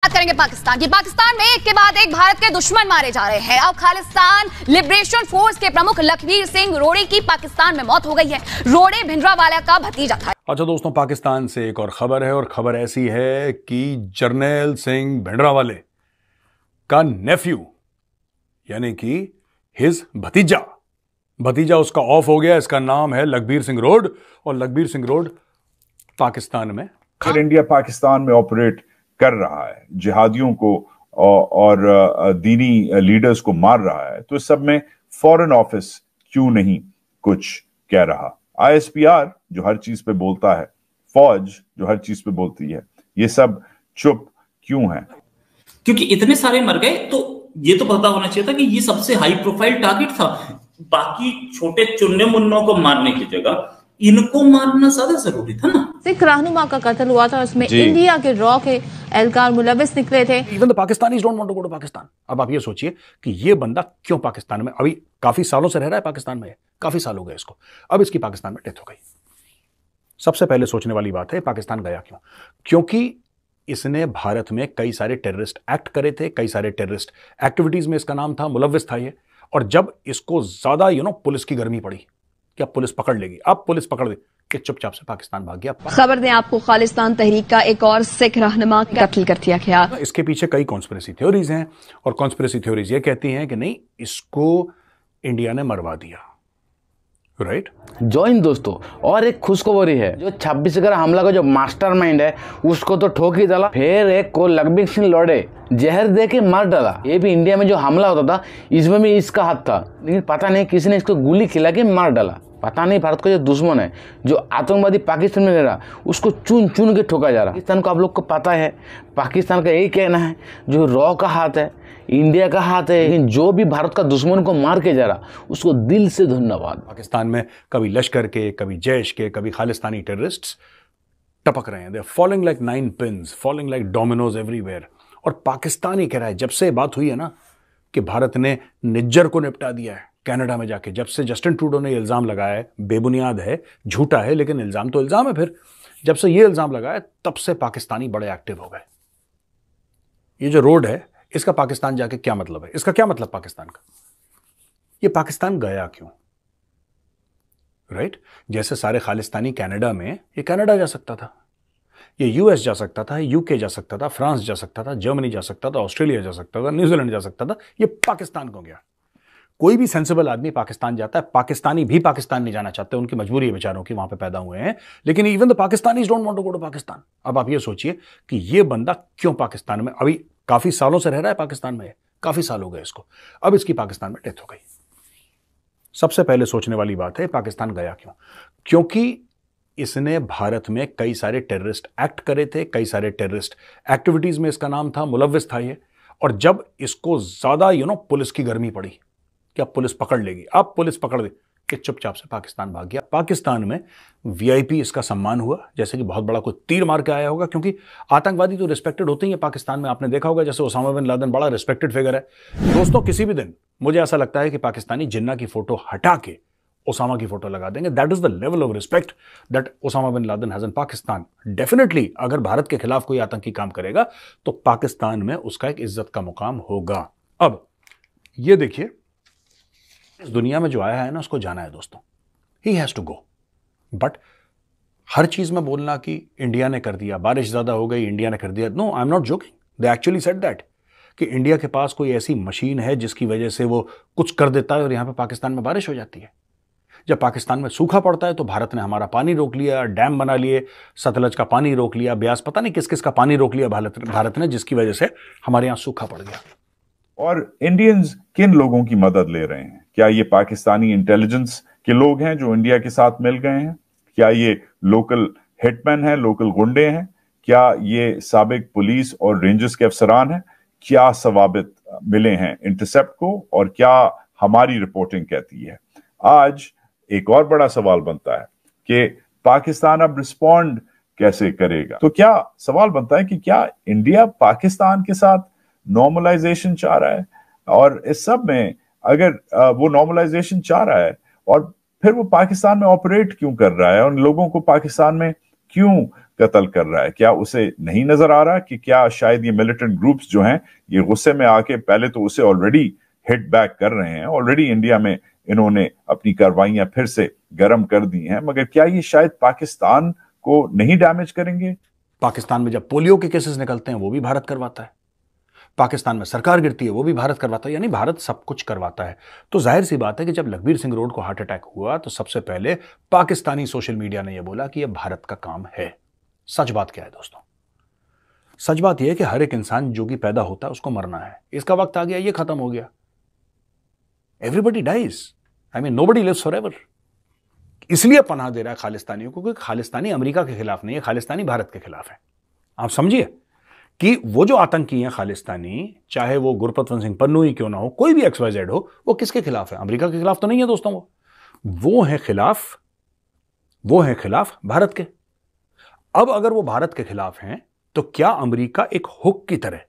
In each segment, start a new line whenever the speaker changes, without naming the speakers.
बात करेंगे पाकिस्तान की। पाकिस्तान में एक के बाद एक भारत के दुश्मन मारे जा रहे हैं। अब खालिस्तान लिबरेशन फोर्स के प्रमुख लखबीर सिंह रोड़ी की पाकिस्तान में मौत हो गई है। रोड़ी भिंडरावाला का भतीजा था।
अच्छा दोस्तों, पाकिस्तान से एक और खबर है, और खबर ऐसी है कि जर्नैल सिंह भिंडरावाले का नेफ्यू यानी कि हिज भतीजा उसका ऑफ हो गया। इसका नाम है लखबीर सिंह रोड, और लखबीर सिंह रोड पाकिस्तान में
अगर इंडिया पाकिस्तान में ऑपरेट कर रहा है, जिहादियों को और दीनी लीडर्स को मार रहा है, तो इस सब में फॉरेन ऑफिस क्यों नहीं कुछ कह रहा? आईएसपीआर जो हर चीज पे बोलता है, फौज जो हर चीज पे बोलती है, ये सब चुप क्यों है?
क्योंकि इतने सारे मर गए, तो ये तो पता होना चाहिए था कि ये सबसे हाई प्रोफाइल टारगेट था। बाकी छोटे चुन्ने मुन्नों को मारने की जगह इनको मारना ज्यादा जरूरी था ना।
सिख रहनुमा का कत्ल हुआ था, उसमें इंडिया के रॉ के एहलकार मुलविस निकले थे।
Even the Pakistanis don't want to go to Pakistan. अब आप ये सोचिए कि ये बंदा क्यों पाकिस्तान में, अभी काफी सालों से रह रहा है पाकिस्तान में, काफी साल हो गए इसको, अब इसकी पाकिस्तान में डेथ हो गई। सबसे पहले सोचने वाली बात है पाकिस्तान गया क्यों? क्योंकि इसने भारत में कई सारे टेररिस्ट एक्ट करे थे, कई सारे टेररिस्ट एक्टिविटीज में इसका नाम था, मुलविस था ये। और जब इसको ज्यादा पुलिस की गर्मी पड़ी कि अब पुलिस पकड़ लेगी, अब पुलिस पकड़ दे कि चुपचाप से पाकिस्तान भाग गया।
खबर दें आपको, खालिस्तान तहरीक का एक और सिख रहनुमा कत्ल कर दिया गया।
इसके पीछे कई कॉन्स्पिरेसी थ्योरीज हैं, और कॉन्स्पिरेसी थ्योरीज ये कहती हैं कि नहीं, इसको इंडिया ने मरवा दिया। राइट
जॉइन दोस्तों, और एक खुशखबरी है, जो 26 हमला का जो मास्टरमाइंड है उसको तो ठोक ही डाला, फिर एक को लखबीर सिंह लोड़े जहर दे के मार डाला। ये भी इंडिया में जो हमला होता था इसमें भी इसका हाथ था, लेकिन पता नहीं किसी ने इसको गोली खिला के मार डाला। पता नहीं भारत का जो दुश्मन है, जो आतंकवादी पाकिस्तान में रह रहा, उसको चुन चुन के ठोका जा रहा। पाकिस्तान को आप लोग को पता है, पाकिस्तान का यही कहना है जो रॉ का हाथ है, इंडिया का हाथ है, लेकिन जो भी भारत का दुश्मन को मार के जा रहा उसको दिल से धन्यवाद।
पाकिस्तान में कभी लश्कर के, कभी जैश के, कभी खालिस्तानी टेररिस्ट्स टपक रहे हैं। They are falling like 9 pins, falling like dominoes everywhere. और पाकिस्तान ही कह रहा है, जब से बात हुई है ना कि भारत ने निज्जर को निपटा दिया है कनाडा में जाके, जब से जस्टिन ट्रूडो ने इल्जाम लगाया है, बेबुनियाद है, झूठा है, लेकिन इल्जाम तो इल्जाम है, फिर जब से ये इल्जाम लगाया तब से पाकिस्तानी बड़े एक्टिव हो गए। ये जो रोड है, इसका पाकिस्तान जाके क्या मतलब है? इसका क्या मतलब पाकिस्तान का? ये पाकिस्तान गया क्यों? राइट जैसे सारे खालिस्तानी कनाडा में, ये कनाडा जा सकता था, ये यूएस जा सकता था, यूके जा सकता था, फ्रांस जा सकता था, जर्मनी जा सकता था, ऑस्ट्रेलिया जा सकता था, न्यूजीलैंड जा सकता था। ये पाकिस्तान को गया। कोई भी सेंसिबल आदमी पाकिस्तान जाता है। पाकिस्तानी भी पाकिस्तान नहीं जाना चाहते, उनकी मजबूरी है बेचारों की, वहां पे पैदा हुए हैं, लेकिन even the Pakistanis don't want to go to Pakistan. अब आप ये सोचिए कि ये बंदा क्यों पाकिस्तान में, अभी काफी सालों से रह रहा है पाकिस्तान में, काफी साल हो गए इसको, अब इसकी पाकिस्तान में डेथ हो गई। सबसे पहले सोचने वाली बात है पाकिस्तान गया क्यों? क्योंकि इसने भारत में कई सारे टेररिस्ट एक्ट करे थे, कई सारे टेररिस्ट एक्टिविटीज में इसका नाम था, मुलविस था ये। और जब इसको ज्यादा पुलिस की गर्मी पड़ी कि अब पुलिस पकड़ लेगी, अब पुलिस पकड़ दे कि चुपचाप से पाकिस्तान भाग गया। पाकिस्तान में वीआईपी इसका सम्मान हुआ, जैसे कि बहुत बड़ा कोई तीर मार के आया होगा, क्योंकि आतंकवादी तो रिस्पेक्टेड होते ही है पाकिस्तान में। आपने देखा होगा जैसे ओसामा बिन लादेन बड़ा रिस्पेक्टेड फिगर है। दोस्तों, किसी भी दिन मुझे ऐसा लगता है कि पाकिस्तानी जिन्ना की फोटो हटा के ओसामा की फोटो लगा देंगे। That is the level of respect that Osama bin Laden has in Pakistan. Definitely अगर भारत के खिलाफ कोई आतंकी काम करेगा तो पाकिस्तान में उसका एक इज्जत का मुकाम होगा। अब ये देखिए, इस दुनिया में जो आया है ना, उसको जाना है दोस्तों, he has to go. But हर चीज में बोलना कि इंडिया ने कर दिया, बारिश ज्यादा हो गई, इंडिया ने कर दिया, no, I am not joking, they actually said that कि इंडिया के पास कोई ऐसी मशीन है जिसकी वजह से वो कुछ कर देता है और यहां पे पाकिस्तान में बारिश हो जाती है। जब पाकिस्तान में सूखा पड़ता है तो भारत ने हमारा पानी रोक लिया, डैम बना लिए, सतलज का पानी रोक लिया, ब्यास पता नहीं किस किस का पानी रोक लिया भारत ने, जिसकी वजह से हमारे यहां सूखा पड़ गया।
और इंडियंस किन लोगों की मदद ले रहे हैं? क्या ये पाकिस्तानी इंटेलिजेंस के लोग हैं जो इंडिया के साथ मिल गए हैं? क्या ये लोकल हिटमैन हैं, लोकल गुंडे हैं? क्या ये साबिक पुलिस और रेंजर्स के अफसरान हैं? क्या सवाबित मिले हैं इंटरसेप्ट को, और क्या हमारी रिपोर्टिंग कहती है? आज एक और बड़ा सवाल बनता है कि पाकिस्तान अब रिस्पॉन्ड कैसे करेगा। तो क्या सवाल बनता है कि क्या इंडिया पाकिस्तान के साथ नॉर्मलाइजेशन चाह रहा है? और इस सब में अगर वो नॉर्मलाइजेशन चाह रहा है, और फिर वो पाकिस्तान में ऑपरेट क्यों कर रहा है, उन लोगों को पाकिस्तान में क्यों कत्ल कर रहा है? क्या उसे नहीं नजर आ रहा कि क्या शायद ये मिलिटेंट ग्रुप्स जो हैं ये गुस्से में आके पहले तो उसे ऑलरेडी हिट बैक कर रहे हैं, ऑलरेडी इंडिया में इन्होंने अपनी कार्रवाइयां फिर से गर्म कर दी हैं, मगर क्या ये शायद पाकिस्तान को नहीं डैमेज करेंगे?
पाकिस्तान में जब पोलियो के केसेस निकलते हैं वो भी भारत करवाता है, पाकिस्तान में सरकार गिरती है वो भी भारत करवाता है, यानी भारत सब कुछ करवाता है। तो जाहिर सी बात है कि जब लखबीर सिंह रोड को हार्ट अटैक हुआ तो सबसे पहले पाकिस्तानी सोशल मीडिया ने यह बोला कि यह भारत का काम है। सच बात क्या है दोस्तों? सच बात यह है कि हर एक इंसान जो कि पैदा होता है उसको मरना है, इसका वक्त आ गया, ये खत्म हो गया। Everybody dies, I mean nobody lives forever. इसलिए पनाह दे रहा है खालिस्तानियों को, क्योंकि खालिस्तानी अमेरिका के खिलाफ नहीं है, खालिस्तानी भारत के खिलाफ है। आप समझिए कि वो जो आतंकी हैं खालिस्तानी, चाहे वो गुरपतवंत सिंह पन्नू ही क्यों ना हो, कोई भी XYZ हो, वो किसके खिलाफ है? अमेरिका के खिलाफ तो नहीं है दोस्तों, वो है खिलाफ भारत के। अब अगर वो भारत के खिलाफ हैं तो क्या अमेरिका एक हुक की तरह,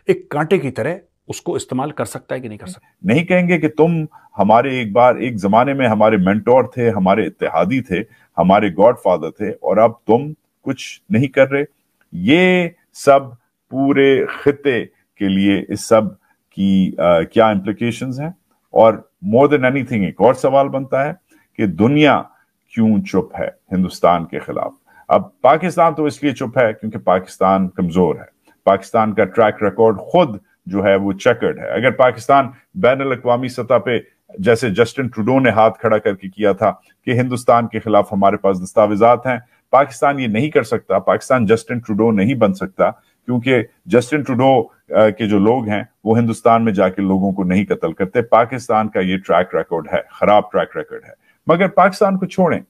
एक कांटे की तरह उसको इस्तेमाल कर सकता है कि नहीं कर सकता?
नहीं कहेंगे कि तुम हमारे एक जमाने में हमारे मेंटोर थे, हमारे इत्तेहादी थे, हमारे गॉडफादर थे, और अब तुम कुछ नहीं कर रहे। ये सब पूरे खिते के लिए इस सब की क्या इम्प्लीकेशंस हैं? और मोर देन एनीथिंग एक और सवाल बनता है कि दुनिया क्यों चुप है हिंदुस्तान के खिलाफ? अब पाकिस्तान तो इसलिए चुप है क्योंकि पाकिस्तान कमजोर है, पाकिस्तान का ट्रैक रिकॉर्ड खुद जो है वो चेकर्ड है। अगर पाकिस्तान बैनुल-अक़वामी सतह पे, जैसे जस्टिन ट्रूडो ने हाथ खड़ा करके किया था कि हिंदुस्तान के खिलाफ हमारे पास दस्तावेजात हैं, पाकिस्तान ये नहीं कर सकता। पाकिस्तान जस्टिन ट्रूडो नहीं बन सकता क्योंकि जस्टिन ट्रूडो के जो लोग हैं वो हिंदुस्तान में जाके लोगों को नहीं कत्ल करते। पाकिस्तान का ये ट्रैक रिकॉर्ड है, खराब ट्रैक रिकॉर्ड है। मगर पाकिस्तान को छोड़ें,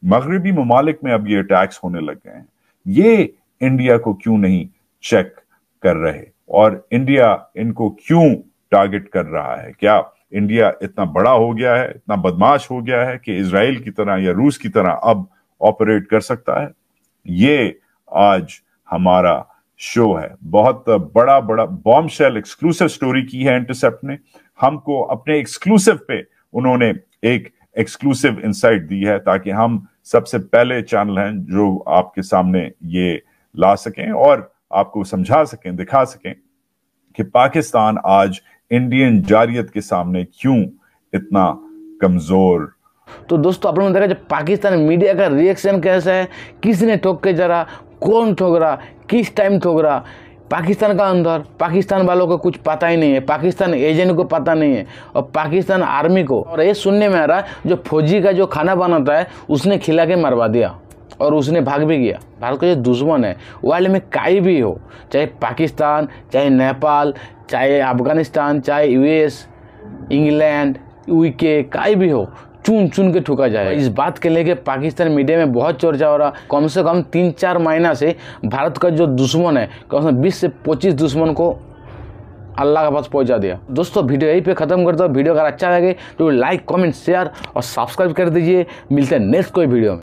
मगरबी ममालिक में अब ये अटैक्स होने लग गए हैं, ये इंडिया को क्यों नहीं चेक कर रहे और इंडिया इनको क्यों टारगेट कर रहा है? क्या इंडिया इतना बड़ा हो गया है, इतना बदमाश हो गया है कि इजराइल की तरह या रूस की तरह अब ऑपरेट कर सकता है? ये आज हमारा शो है। बहुत बड़ा बॉम्बशेल एक्सक्लूसिव स्टोरी की है इंटरसेप्ट ने हमको। अपने एक्सक्लूसिव पे उन्होंने एक एक्सक्लूसिव इंसाइट दी है ताकि हम सबसे पहले चैनल हैं जो आपके सामने ये ला सकें और आपको समझा सकें, दिखा सकें कि पाकिस्तान आज इंडियन जारियत के सामने क्यों इतना कमजोर।
तो दोस्तों आप लोगों ने देखा जब पाकिस्तान मीडिया का रिएक्शन कैसा है, किसने ठोक के जरा, कौन ठोक रहा, किस टाइम ठोक रहा, पाकिस्तान का अंदर पाकिस्तान वालों को कुछ पता ही नहीं है, पाकिस्तान एजेंट को पता नहीं है और पाकिस्तान आर्मी को। और ये सुनने में आ रहा है जो फौजी का जो खाना बनाता है उसने खिला के मरवा दिया और उसने भाग भी गया। भारत का जो दुश्मन है वर्ल्ड में कहीं भी हो, चाहे पाकिस्तान, चाहे नेपाल, चाहे अफगानिस्तान, चाहे US, इंग्लैंड, UK, कहीं भी हो, चुन चुन के ठुका जाए। इस बात के लेके पाकिस्तान मीडिया में बहुत चर्चा हो रहा। कम से कम 3-4 महीना से भारत का जो दुश्मन है, कम से कम 20 से 25 दुश्मन को अल्लाह के पास पहुंचा दिया। दोस्तों वीडियो यहीं पे खत्म करता हूँ। वीडियो अगर अच्छा लगे तो लाइक, कमेंट, शेयर और सब्सक्राइब कर दीजिए। मिलते हैं नेक्स्ट कोई वीडियो में।